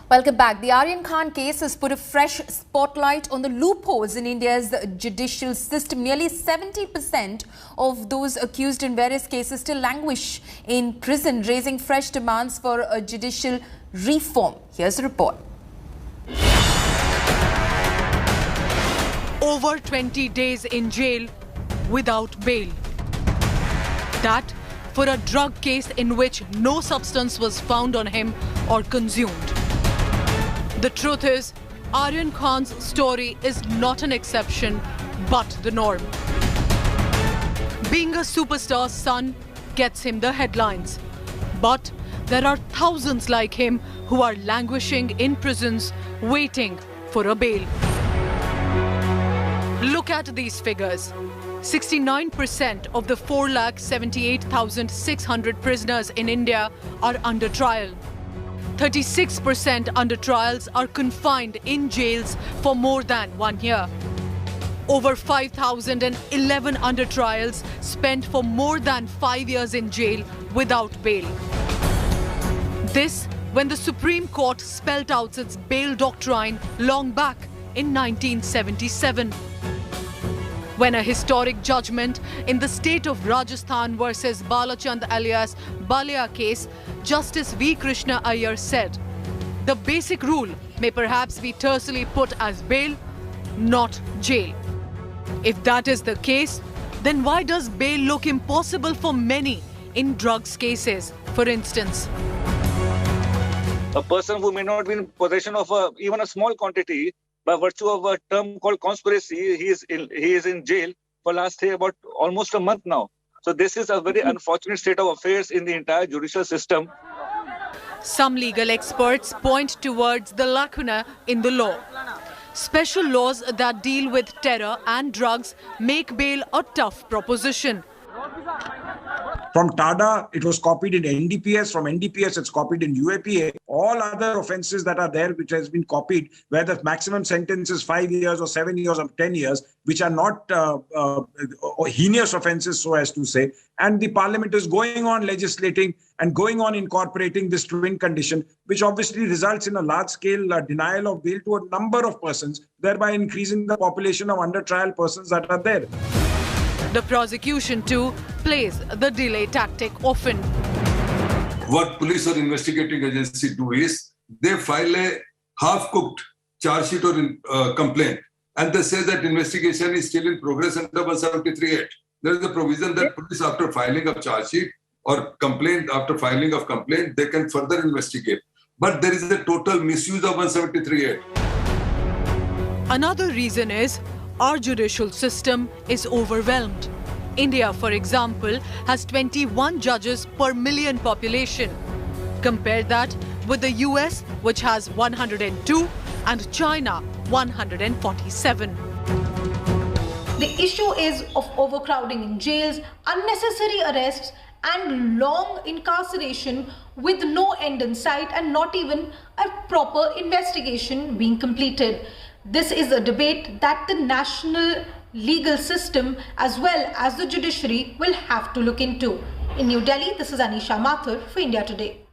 Welcome back. The Aryan Khan case has put a fresh spotlight on the loopholes in India's judicial system. Nearly 70% of those accused in various cases still languish in prison, raising fresh demands for a judicial reform. Here's the report. Over 20 days in jail without bail. That for a drug case in which no substance was found on him or consumed. The truth is, Aryan Khan's story is not an exception, but the norm. Being a superstar's son gets him the headlines. But there are thousands like him who are languishing in prisons, waiting for a bail. Look at these figures. 69% of the 4,78,600 prisoners in India are under trial. 36% under trials are confined in jails for more than 1 year. Over 5,011 under trials spent for more than 5 years in jail without bail. This when the Supreme Court spelt out its bail doctrine long back in 1977. When a historic judgment in the state of Rajasthan versus Balachand alias Balia case, Justice V. Krishna Iyer said, the basic rule may perhaps be tersely put as bail, not jail. If that is the case, then why does bail look impossible for many in drugs cases, for instance? A person who may not be in possession of even a small quantity, by virtue of a term called conspiracy, he is in jail for last about almost a month now. So this is a very unfortunate state of affairs in the entire judicial system. Some legal experts point towards the lacuna in the law. Special laws that deal with terror and drugs make bail a tough proposition. From TADA, it was copied in NDPS. From NDPS, it's copied in UAPA. All other offences that are there, which has been copied, where the maximum sentence is 5 years or 7 years or 10 years, which are not heinous offences, so as to say. And the parliament is going on legislating and going on incorporating this twin condition, which obviously results in a large-scale denial of bail to a number of persons, thereby increasing the population of under-trial persons that are there. The prosecution too plays the delay tactic often. What police or investigating agency do is they file a half-cooked charge sheet or complaint, and they say that investigation is still in progress under 173(8). There is a provision that police, after filing of charge sheet or complaint, after filing of complaint, they can further investigate. But there is a total misuse of 173(8). Another reason is our judicial system is overwhelmed. India, for example, has 21 judges per million population. Compare that with the US, which has 102, and China, 147. The issue is of overcrowding in jails, unnecessary arrests, and long incarceration with no end in sight and not even a proper investigation being completed. This is a debate that the national legal system as well as the judiciary will have to look into. In New Delhi, this is Anisha Mathur for India Today.